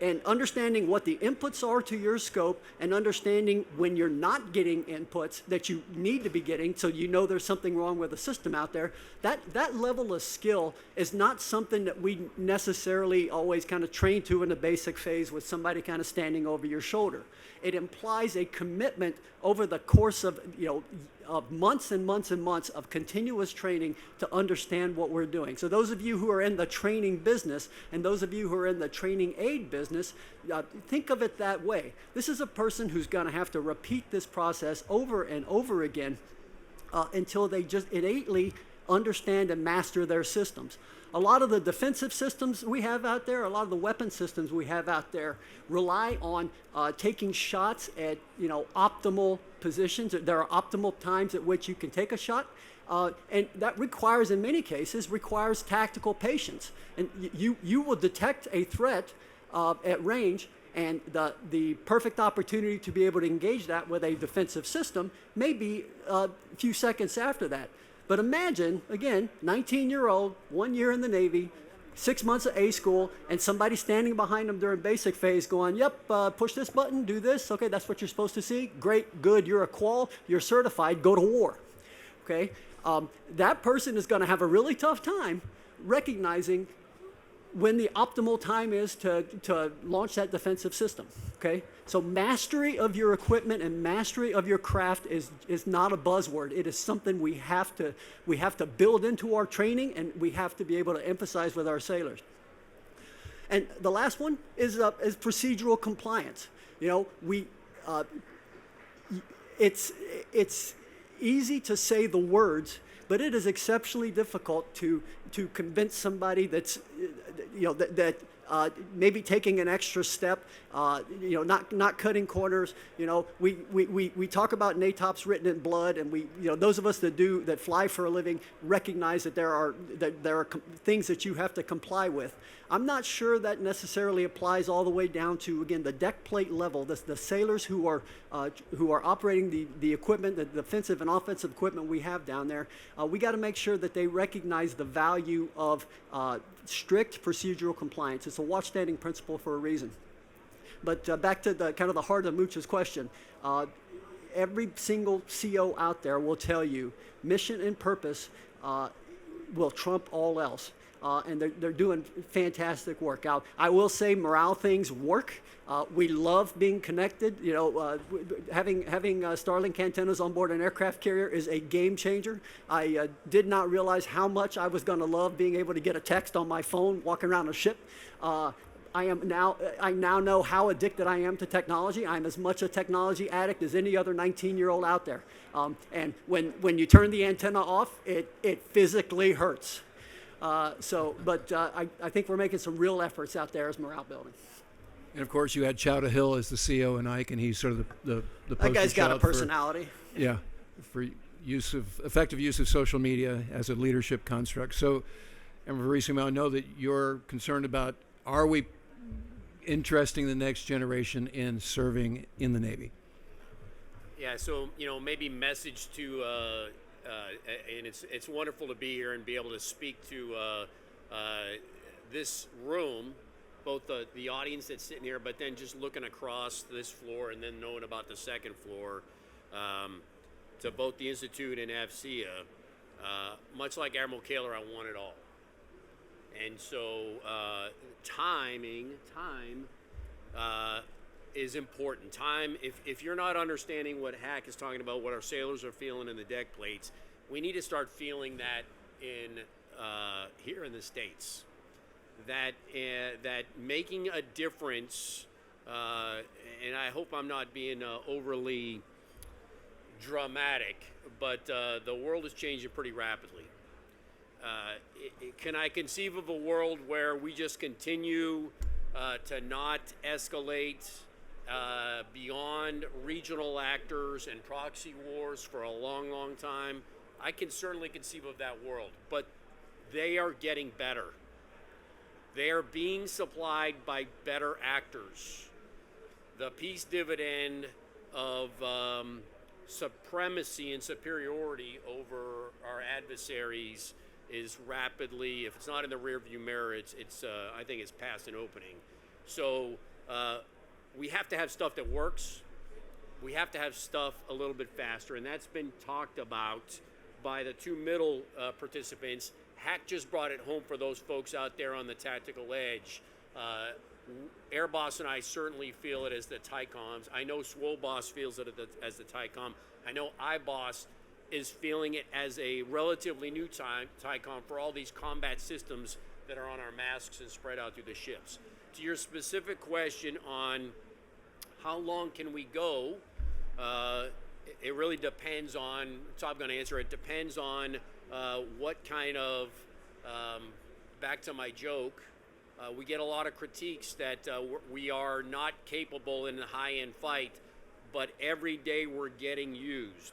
and understanding what the inputs are to your scope and understanding when you're not getting inputs that you need to be getting so you know there's something wrong with the system out there. That level of skill is not something that we necessarily always kind of train to in the basic phase with somebody kind of standing over your shoulder. It implies a commitment over the course of months and months and months of continuous training to understand what we're doing. So those of you who are in the training business and those of you who are in the training aid business, think of it that way. This is a person who's going to have to repeat this process over and over again until they just innately understand and master their systems. A lot of the defensive systems we have out there, a lot of the weapon systems we have out there rely on taking shots at optimal positions. There are optimal times at which you can take a shot. And that requires, in many cases, tactical patience. And you will detect a threat at range, and the perfect opportunity to be able to engage that with a defensive system may be a few seconds after that. But imagine, again, 19-year-old, 1 year in the Navy, 6 months of A school, and somebody standing behind them during basic phase going, yep, push this button, do this. Okay, that's what you're supposed to see. Great, good, you're a qual, you're certified, go to war. Okay, that person is going to have a really tough time recognizing when the optimal time is to launch that defensive system. Okay, so mastery of your equipment and mastery of your craft is not a buzzword. It is something we have to build into our training, and we have to be able to emphasize with our sailors. And the last one is procedural compliance. It's easy to say the words, but it is exceptionally difficult to convince somebody that's maybe taking an extra step, not cutting corners. We talk about NATOPs written in blood, and those of us that fly for a living recognize that there are things that you have to comply with. I'm not sure that necessarily applies all the way down to, again, the deck plate level. The sailors who are operating the equipment, the defensive and offensive equipment we have down there, we got to make sure that they recognize the value of strict procedural compliance. It's a watchstanding principle for a reason. But back to the kind of the heart of Mooch's question, every single CO out there will tell you mission and purpose will trump all else. And they're doing fantastic work. I will say morale things work. We love being connected. Having Starlink antennas on board an aircraft carrier is a game changer. I did not realize how much I was going to love being able to get a text on my phone walking around a ship. I now know how addicted I am to technology. I'm as much a technology addict as any other 19-year-old out there. And when you turn the antenna off, it physically hurts. I think we're making some real efforts out there as morale building.
And of course, you had Chowda Hill as the CO in Ike, and he's sort of the poster
that guy's got a
child
personality.
For effective use of social media as a leadership construct. So, and recently, I know that you're concerned about, are we interesting the next generation in serving in the Navy?
Yeah, so maybe message to, and it's wonderful to be here and be able to speak to this room, both the audience that's sitting here, but then just looking across this floor and then knowing about the second floor, to both the Institute and AFCEA. Much like Admiral Kaler, I want it all. And so time is important. Time, if you're not understanding what Hack is talking about, what our sailors are feeling in the deck plates, we need to start feeling that in here in the States. that making a difference, and I hope I'm not being overly dramatic, but the world is changing pretty rapidly. Can I conceive of a world where we just continue to not escalate beyond regional actors and proxy wars for a long, long time? I can certainly conceive of that world, but they are getting better. They are being supplied by better actors. The peace dividend of supremacy and superiority over our adversaries is rapidly, if it's not in the rearview mirror, it's I think it's past an opening. So we have to have stuff that works. We have to have stuff a little bit faster, and that's been talked about by the two middle participants. Hack just brought it home for those folks out there on the tactical edge. Airboss and I certainly feel it as the TICOMs. I know Swoboss feels it as the TICOM. I know iBoss is feeling it as a relatively new TICOM for all these combat systems that are on our masks and spread out through the ships. To your specific question on how long can we go, it really depends on, Tom going to answer, it depends on what kind of, back to my joke, we get a lot of critiques that we are not capable in a high-end fight, but every day we're getting used.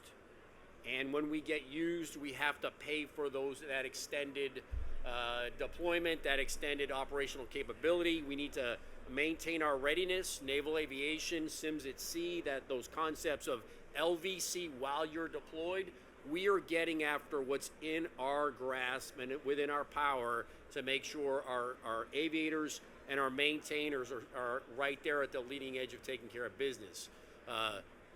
And when we get used, we have to pay for that extended deployment, that extended operational capability. We need to maintain our readiness. Naval Aviation, SIMS at Sea, those concepts of LVC while you're deployed. We are getting after what's in our grasp and within our power to make sure our aviators and our maintainers are right there at the leading edge of taking care of business.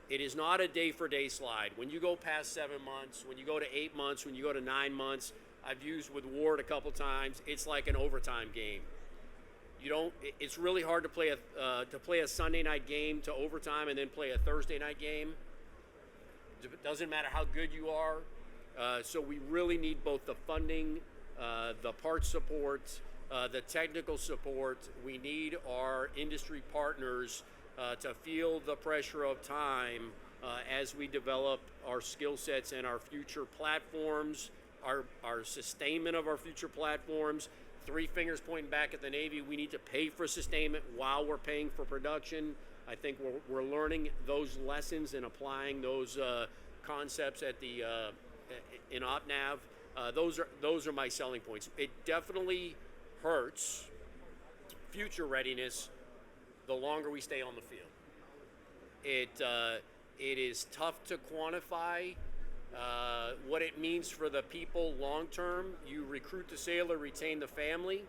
It is not a day-for-day slide. When you go past 7 months, when you go to 8 months, when you go to 9 months, I've used with Ward a couple times, it's like an overtime game. It's really hard to play a Sunday night game to overtime and then play a Thursday night game. It doesn't matter how good you are. So we really need both the funding, the parts support, the technical support. We need our industry partners to feel the pressure of time as we develop our skill sets and our future platforms, our sustainment of our future platforms. Three fingers pointing back at the Navy, we need to pay for sustainment while we're paying for production. I think we're learning those lessons and applying those concepts at in OpNav. Those are my selling points. It definitely hurts future readiness the longer we stay on the field. It is tough to quantify what it means for the people long term. You recruit the sailor, retain the family.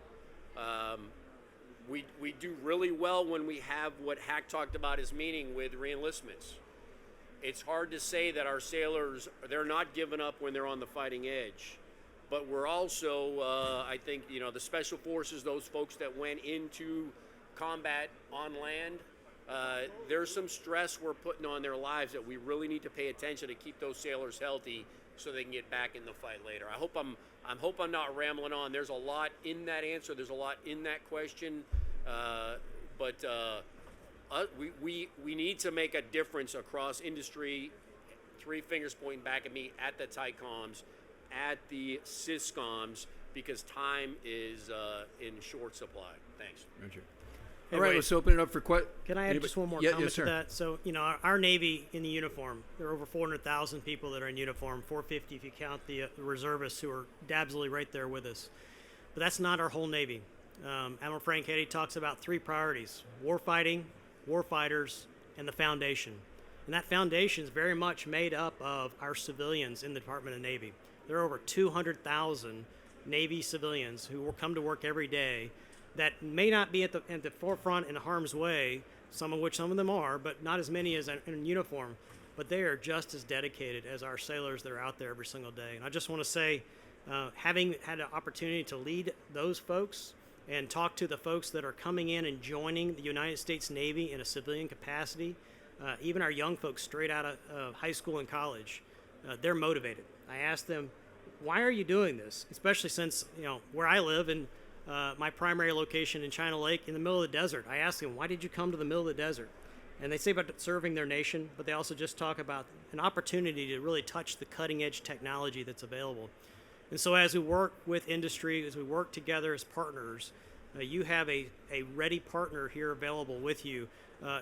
We do really well when we have what Hack talked about as meaning with reenlistments. It's hard to say that our sailors, they're not giving up when they're on the fighting edge. But we're also, I think, the special forces, those folks that went into combat on land, there's some stress we're putting on their lives that we really need to pay attention to keep those sailors healthy so they can get back in the fight later. I hope I'm not rambling on. There's a lot in that answer. There's a lot in that question. But we need to make a difference across industry. Three fingers pointing back at me at the TICOMs, at the SysComs, because time is in short supply. Thanks.
Roger.
Hey,
All right,
wait.
let's open it up for questions.
Can I add just one more comment to that? So, our Navy in the uniform, there are over 400,000 people that are in uniform, 450 if you count the reservists who are absolutely right there with us. But that's not our whole Navy. Admiral Frank Heddy talks about three priorities: warfighting, warfighters, and the foundation. And that foundation is very much made up of our civilians in the Department of Navy. There are over 200,000 Navy civilians who will come to work every day that may not be at the forefront in harm's way, some of them are, but not as many as in uniform. But they are just as dedicated as our sailors that are out there every single day. And I just want to say, having had an opportunity to lead those folks and talk to the folks that are coming in and joining the United States Navy in a civilian capacity, even our young folks straight out of high school and college, they're motivated. I asked them, why are you doing this? Especially since, where I live in my primary location in China Lake in the middle of the desert. I asked them, why did you come to the middle of the desert? And they say about serving their nation, but they also just talk about an opportunity to really touch the cutting edge technology that's available. And so as we work with industry, as we work together as partners, you have a ready partner here available with you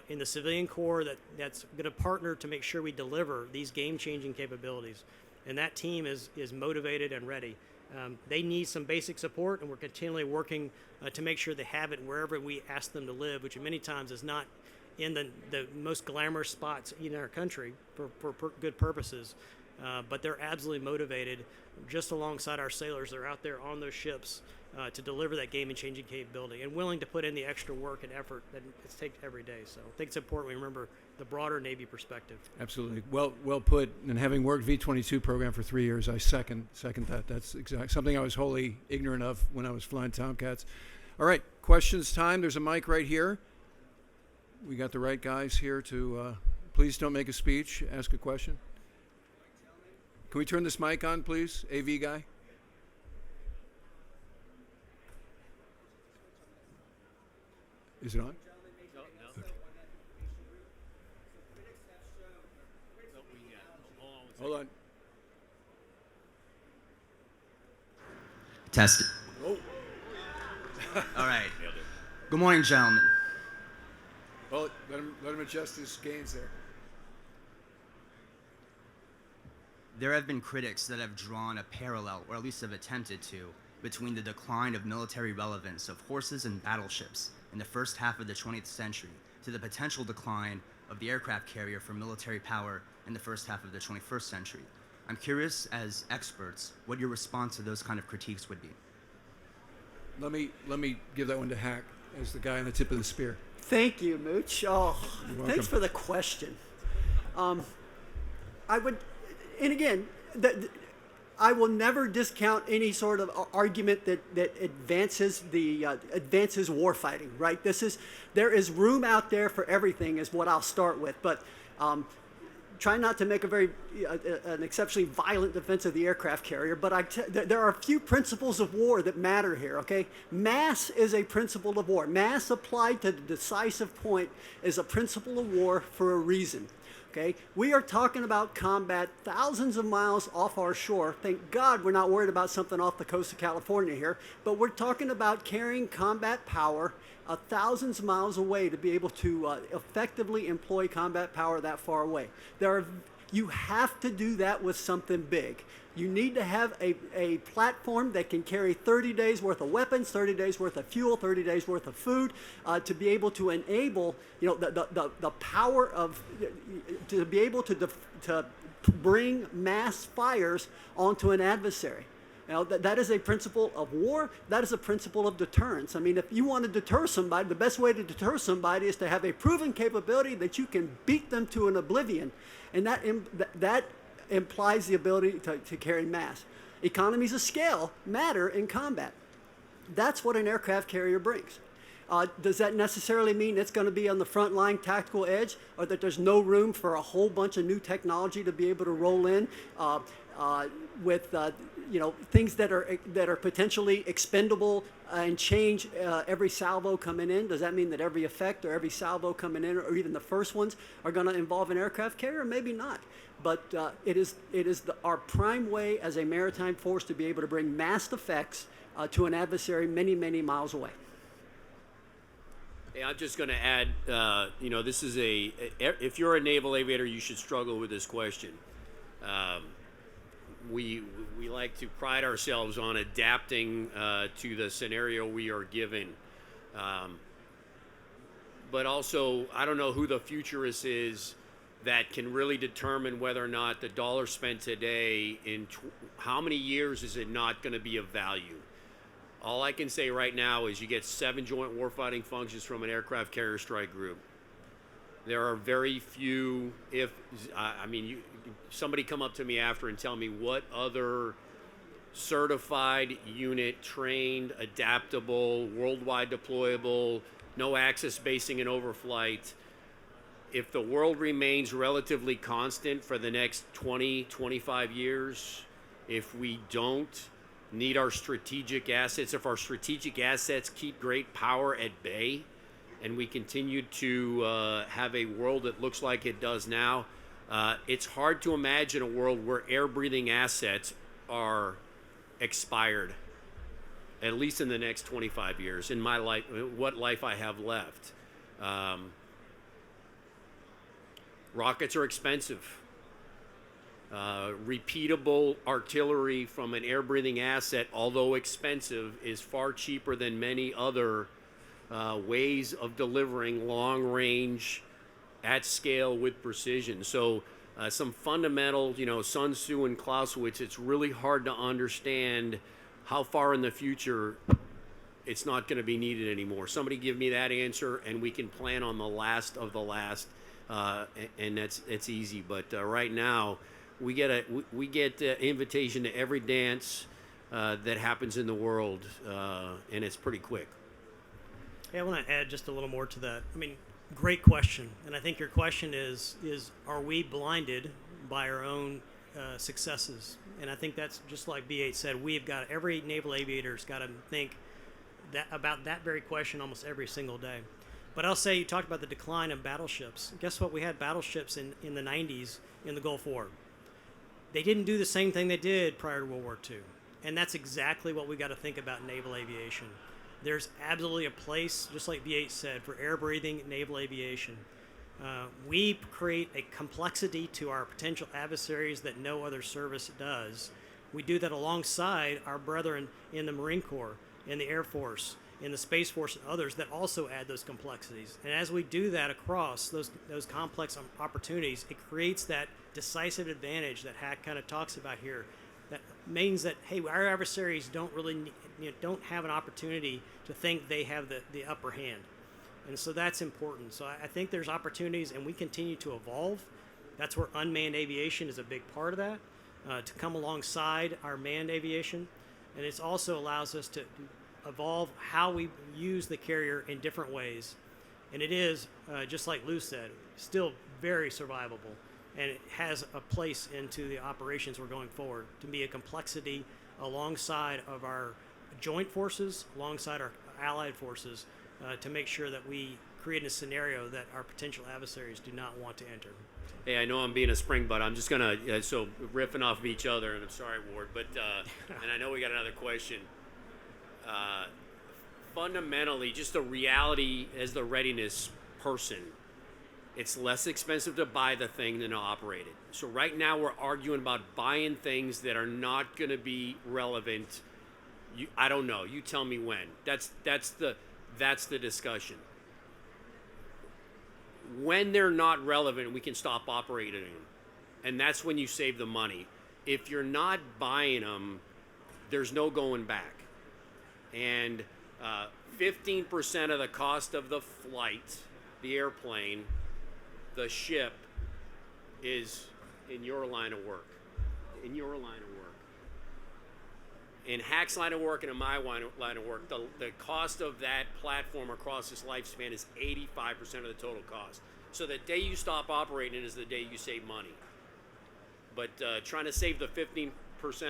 in the civilian corps that's going to partner to make sure we deliver these game-changing capabilities. And that team is motivated and ready. They need some basic support, and we're continually working to make sure they have it wherever we ask them to live, which many times is not in the most glamorous spots in our country for good purposes. But they're absolutely motivated, just alongside our sailors. They're out there on those ships to deliver that game-changing capability and willing to put in the extra work and effort that it takes every day. So I think it's important we remember the broader Navy perspective.
Absolutely. Well put. And having worked V-22 program for 3 years, I second that. That's exactly something I was wholly ignorant of when I was flying Tomcats. All right, questions time. There's a mic right here. We got the right guys here to please don't make a speech. Ask a question. Can we turn this mic on, please? AV guy. Is it on? Okay. Hold on.
Test it.
Oh.
All right. Good morning, gentlemen.
Well, let him adjust his gains there.
There have been critics that have drawn a parallel, or at least have attempted to, between the decline of military relevance of horses and battleships in the first half of the 20th century to the potential decline of the aircraft carrier for military power in the first half of the 21st century. I'm curious, as experts, what your response to those kind of critiques would be.
Let me give that one to Hack as the guy on the tip of the spear.
Thank you, Mooch. Oh, thanks for the question. I would, and again, I will never discount any sort of argument that advances advances warfighting. Right? There is room out there for everything, is what I'll start with. But try not to make an exceptionally violent defense of the aircraft carrier, but there are a few principles of war that matter here, okay? Mass is a principle of war. Mass applied to the decisive point is a principle of war for a reason, okay? We are talking about combat thousands of miles off our shore. Thank God we're not worried about something off the coast of California here, but we're talking about carrying combat power thousands of miles away to be able to effectively employ combat power that far away. You have to do that with something big. You need to have a platform that can carry 30 days worth of weapons, 30 days worth of fuel, 30 days worth of food, to be able to enable, the power of, to be able to bring mass fires onto an adversary. That is a principle of war. That is a principle of deterrence. I mean, if you want to deter somebody, the best way to deter somebody is to have a proven capability that you can beat them to an oblivion. And that implies the ability to carry mass. Economies of scale matter in combat. That's what an aircraft carrier brings. Does that necessarily mean it's going to be on the front line tactical edge, or that there's no room for a whole bunch of new technology to be able to roll in with things that are potentially expendable and change every salvo coming in? Does that mean that every effect or every salvo coming in, or even the first ones, are going to involve an aircraft carrier? Maybe not. But it is our prime way as a maritime force to be able to bring massed effects to an adversary many, many miles away.
Hey, I'm just going to add, this is if you're a naval aviator, you should struggle with this question. We like to pride ourselves on adapting to the scenario we are given. But also, I don't know who the futurist is that can really determine whether or not the dollar spent today how many years is it not going to be of value. All I can say right now is you get 7 joint warfighting functions from an aircraft carrier strike group. There are very few, somebody come up to me after and tell me what other certified unit, trained, adaptable, worldwide deployable, no access basing and overflight. If the world remains relatively constant for the next 20, 25 years, if we don't need our strategic assets. If our strategic assets keep great power at bay, and we continue to have a world that looks like it does now, it's hard to imagine a world where air-breathing assets are expired, at least in the next 25 years, in my life, what life I have left. Rockets are expensive. Repeatable artillery from an air-breathing asset, although expensive, is far cheaper than many other ways of delivering long-range, at scale, with precision. So some fundamental, Sun Tzu and Clausewitz, it's really hard to understand how far in the future it's not going to be needed anymore. Somebody give me that answer, and we can plan on the last of the last, and it's easy. But right now, we get an invitation to every dance that happens in the world, and it's pretty quick.
Hey, I want to add just a little more to that. I mean, great question, and I think your question is are we blinded by our own successes? And I think that's just like B8 said. Every naval aviator's got to think about that very question almost every single day. But I'll say, you talked about the decline of battleships. Guess what? We had battleships in the 90s in the Gulf War. They didn't do the same thing they did prior to World War II. And that's exactly what we got to think about in naval aviation. There's absolutely a place, just like B8 said, for air-breathing naval aviation. We create a complexity to our potential adversaries that no other service does. We do that alongside our brethren in the Marine Corps, in the Air Force, in the Space Force, and others that also add those complexities. And as we do that across those complex opportunities, it creates that decisive advantage that Hack kind of talks about here. That means that, hey, our adversaries don't have an opportunity to think they have the upper hand. And so that's important. So I think there's opportunities, and we continue to evolve. That's where unmanned aviation is a big part of that, to come alongside our manned aviation. And it also allows us to evolve how we use the carrier in different ways. And it is, just like Lou said, still very survivable. And it has a place into the operations we're going forward to be a complexity alongside of our joint forces, alongside our allied forces, to make sure that we create a scenario that our potential adversaries do not want to enter.
Hey, I know I'm being a spring, but I'm just going to, so riffing off of each other, and I'm sorry, Ward, but, and I know we got another question. Fundamentally, just the reality as the readiness person, it's less expensive to buy the thing than to operate it. So right now we're arguing about buying things that are not going to be relevant. I don't know. You tell me when. That's the discussion. When they're not relevant, we can stop operating them, and that's when you save the money. If you're not buying them, there's no going back. And 15% of the cost of the flight, the airplane, the ship, is in your line of work. In your line of work. In Hack's line of work and in my line of work, the cost of that platform across its lifespan is 85% of the total cost. So the day you stop operating is the day you save money. But trying to save the 15%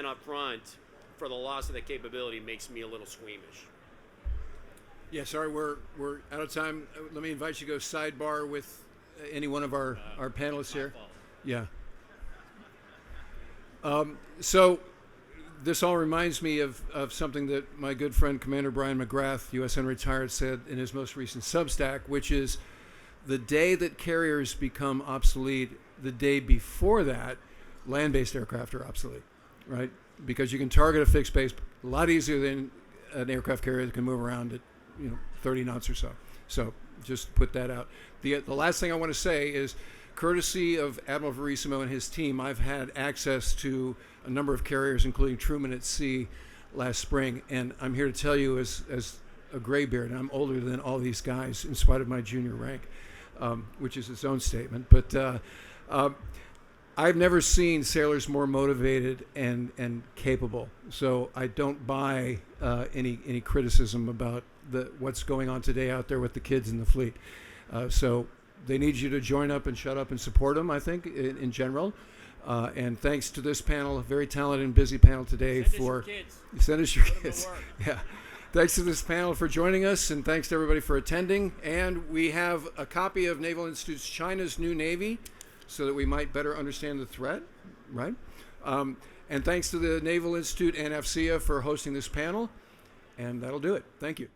up front for the loss of that capability makes me a little squeamish.
Yeah, sorry, we're out of time. Let me invite you to go sidebar with any one of our panelists here.
Fault.
Yeah. So this all reminds me of something that my good friend Commander Brian McGrath, USN retired, said in his most recent Substack, which is the day that carriers become obsolete, the day before that, land-based aircraft are obsolete, right? Because you can target a fixed base a lot easier than an aircraft carrier that can move around at 30 knots or so. So just put that out. The last thing I want to say is, courtesy of Admiral Verissimo and his team, I've had access to a number of carriers, including Truman at sea last spring, and I'm here to tell you as a graybeard, and I'm older than all these guys in spite of my junior rank, which is its own statement, but I've never seen sailors more motivated and capable. So I don't buy any criticism about what's going on today out there with the kids in the fleet. So they need you to join up and shut up and support them, I think, in general. And thanks to this panel, a very talented and busy panel today send us your kids. Yeah. Thanks to this panel for joining us, and thanks to everybody for attending. And we have a copy of Naval Institute's China's New Navy so that we might better understand the threat, right? And thanks to the Naval Institute and AFCEA for hosting this panel. And that'll do it. Thank you.